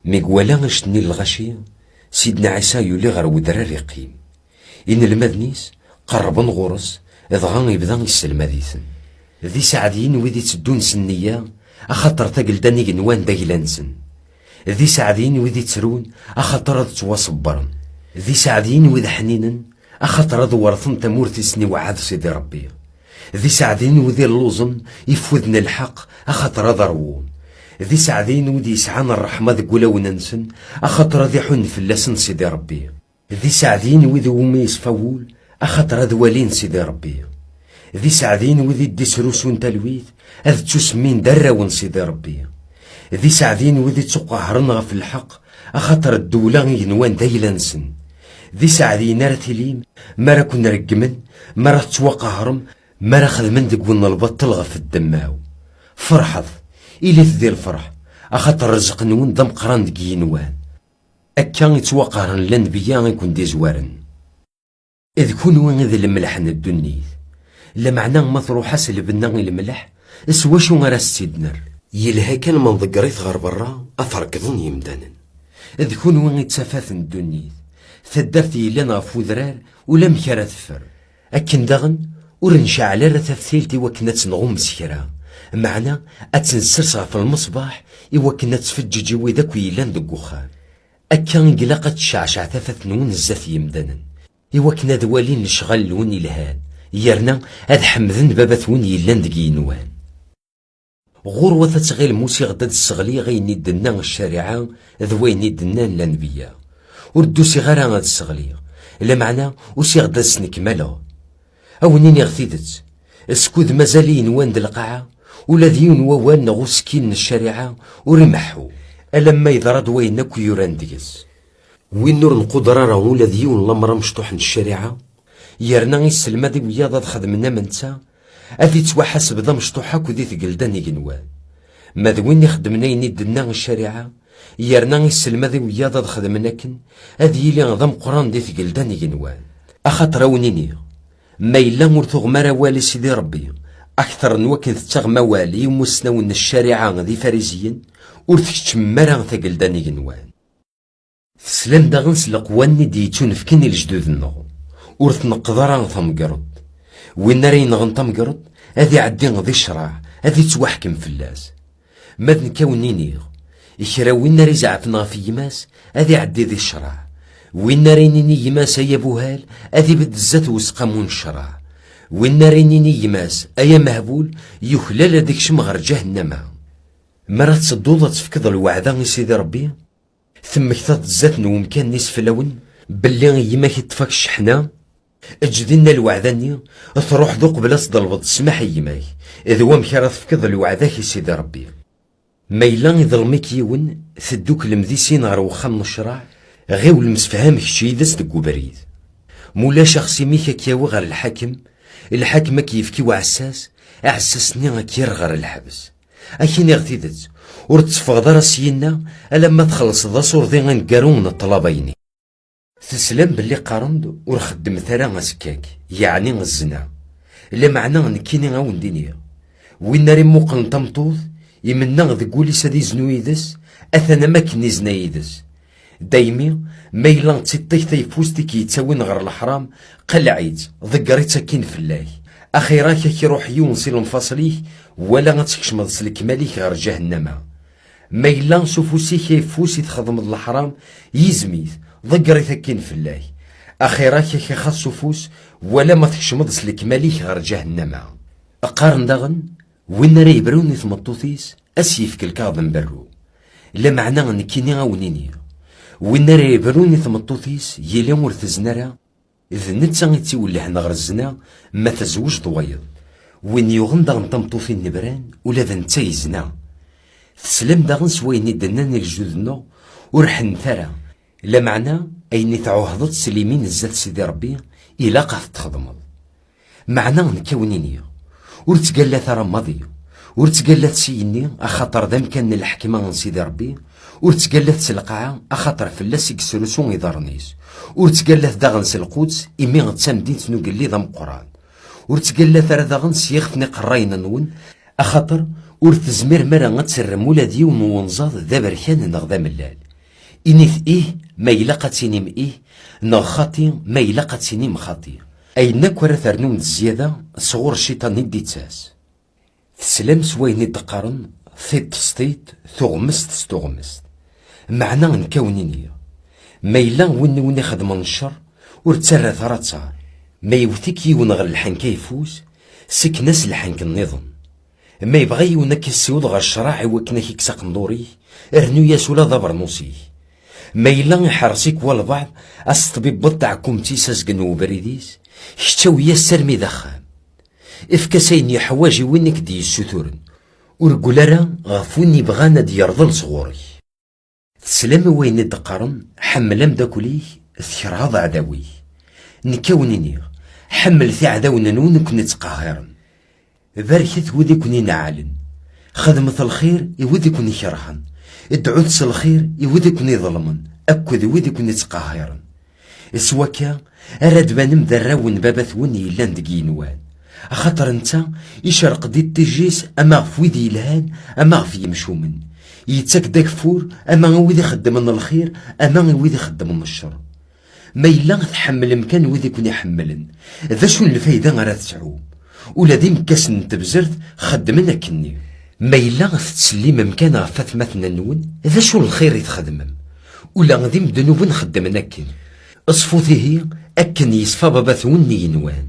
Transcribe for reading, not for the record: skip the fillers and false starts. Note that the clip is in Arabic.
ميقوالا اشتني الغشي سيدنا عيسى يولي غير ودرار يقيم. إن المدنيس قربن غورس إضغان يبدا يسلم ديثن. ذي سعدين وذي تدون سنية أخطر تقل داني نوان دايلانسن. ذي سعدين وذي ترون أخطر تواصبرن. ذي سعدين وذي حنينن أخطر ورثن تمورتي سني وعاد سيدي ربي. ذي سعدين وذي اللوزن يفوذن الحق أخطر ضرون. ذي سعدين وذي يسعان الرحمة ذي قولا وننسن أخطر ذي حن في اللسن سيدي ربي. ذي سعدين وذي ومي يسفول أخطر ذوالين سيدي ربي. ذي سعدين وذي الدسروسون تلويث أذ تسمين دراون سيدي ربي. ذي سعدين وذي تقهرن في الحق أخطر الدولة ينوان دايلانسن. ذي سعدين رتليم مرا كنا رقمن مرا توقهرم مرا خدمن دقونا البطل غف الدماو. فرحض إلي ذي الفرح أخطر رزق نون ضم قران دقي نوان أكان يتوقهرن لنبيان يكون دي زوارن. إذ كونوا إذ الملحن الدنيث لمعنى مطروحة سلبنا الملح اسواشو غير السيدنر يلها كان من ضقريث غير برا أثركضن يمدانن. إذ كونوا يتسافاثن الدنيث ثدرتي لنا فوذرار ولم كرا ثفر أكن دغن ورنشا على تفثيلتي وكنت نغم سكرا معنى أتنسرسها في المصباح إوكنا تفججي وذاك ويلان دقوخان أكان قلاقة شعشع ثفثنون الزاف يمدانن إوكنا دوالين نشغل لون الهان يرنا هاد حمذن بابثون يلان دقي نوان. غروة تغيل موسي غدا تسغلي غيني دنا الشارعة ذويني دنا لانبيا وردو صغارا غاد تسغلي لا معنى وسي غدا سنكمالا أونيني غثيدت اسكوذ مازالي نوان دالقاعة ولا ذيون ووان نغو سكين الشارعة ورمحو ألما يضرد وينك يوران ديس وين نور نقدر ولا ذيون لمرا مشطوح الشارعة يرنا يسلم دي وياض خدمنا منتا أذي توحسب ذا مشطوحاك وذي ثقلداني جنوان ما ذوين يخدمنا يندنا الشارعة يرنا يسلم دي وياض خدمناكن أذي يلي نظام قران دي ثقلداني جنوان أخاطر ونيني ما إلا مرتغ مرا والي سيدي ربي أكثر نوكن تغمى والي ومسنون الشارعة ذي فارزيين ورثكش مرا ثقلداني جنوان سلام داغن سلقواني ديتون فكني الجدود النغو ورث نقدر ثمقرض وين رين غنطمقرض هذي عدين ذي الشراع هذي توحكم في اللاس ماذ نكاونيني إخرا وين ري زعفنا في يماس هذي عدي ذي الشراع وين رينيني يماس أيا بوهال هذي بدزات وسقامون الشراع وين رينيني يماس أيا مهبول يخلال هذيك شمغر جهنم مرات تصدوضة تفكض الوعدة سيدي ربي ثم كثات الزات ومكان نصف لون باللي يما كيطفاك الشحنة اجدنا الوعداني تروح ذو قبل صدلبط سمح يماك إذ هو مكرا تفكض الوعداك سيدي ربي ما إلا يظلمك يون ثدوك المذيسين غير وخام الشراع غيو المسفهام كشيدس دقو بريد مولا شخصي ميكا كياو غير الحاكم كيفكي وعساس أعساسني كير غير الحبس أكين يغتيدت ورتصفغ راسينا ألما تخلص ذا صور ذي غنقارون الطلبيني تسلم باللي قارند ورخدم ثرا سكاك يعني الزنا لا معنى نكيني غاون دينيا وين ناري موقن تمطوط يمنا ذقولي سادي زنويدس أثنا ما كني زنايدس دايمي ما يلا تسيطيك تيفوستي كي يتساوين غير الحرام قلعيت ذكري تسكين في الله أخيراك كي روح يونسي المفاصليه ولا غتكشمض سلك ماليك غير جهنم ما يلا سوفوسي كيفوسي تخدم الحرام يزميث ذكري تكين في الله أخيراك كي خاص سوفوس ولا ما تكشمض سلك ماليك غير جهنم أقارن داغن وين راه بروني ثمطوثيس أسيفك الكاظم برو لا معنى نكيني غاونيني وين راه بروني ثمطوثيس يلي ورث زنرا إذ نتا يتولي حنا غير الزنا ما تزوج ضويض وين يغن داغن تمطوثي النبران ولا ذا نتا يزنا تسلم داغن سويني دناني الجدودنا ورحن ثرا لا معنى أيني تعوهضت سليمين الزات سيدي ربي إلا قاف تخدمض معنى نكاونيني ورتقال ثرا ماضي ورتقال سيني أخاطر ذا مكان الحكمة سيدي ربي ورتقال سلقعة أخاطر فلاس يكسرسون يضرنيس ورتقال داغن سلقوت إمي غتسامدين تنوقل لي ذا مقران ورتقال ثرا داغن سيخفني قراينا نون أخاطر ورتزمير مرا غتسرم ولا ديون ونزاض ذا بركان نغدا ملال إنيث ما إلا قد تينيم نغ خاطي ما إلا قد تينيم خاطي. أينك ورا ثرنوم الزيادة صغور الشيطان يدي تساس. تسلم سويني دقارن ثيت تسطيت ثغمست ستغمست. معنى نكونيني ما إلا وني خدم الشر ورتسرى ثرى تصار. ما يوثيك يون غير الحن كيفوز سكناس الحن كالنظام. ما يبغي يونك السيود غير الشراعي وكناك يكساق ندوري ارنو ياسولا ضبر نوصيه. ما إلا يحرسيك والبعض أسطبيب بطع كومتي ساسقن وبريديس شتاو ياسر مي دخان. افكاسيني حواجي وينك دي السثورن ورقولارا غفوني بغانا ديارضن صغوري. تسلم وين دقارن حملام داكوليه ثكرهاض عداوي. نكونيني حمل في عداونا نون كنت تقاهرن. باركت ودي كوني نعالن خدمة الخير يودي كوني كرهن. ادعوت الخير يودي كوني ظلمن أكد ودي كوني تقاهرن. اسواكا أراد بانم ذراون بابثون يلان دقينوان. أخاطر انتا يشرق دي التجيس أما غفويدي يلهان أما غفي يمشومن يتساك داك فور أما غويدي خدمن الخير أما غويدي خدمن الشر. ما إلا تحمل مكان ويدي كون يحملن ذا شو الفايدة غير تسعو ولا دي مكاسن تبزرت خدمنا كني. ما إلا تسليم مكان غفات مثنا نون ذا شو الخير يتخدمم ولا غدي مدنوب نخدمنا كن. اصفوتي هي أكن يصفى بابا ثوني ينوان.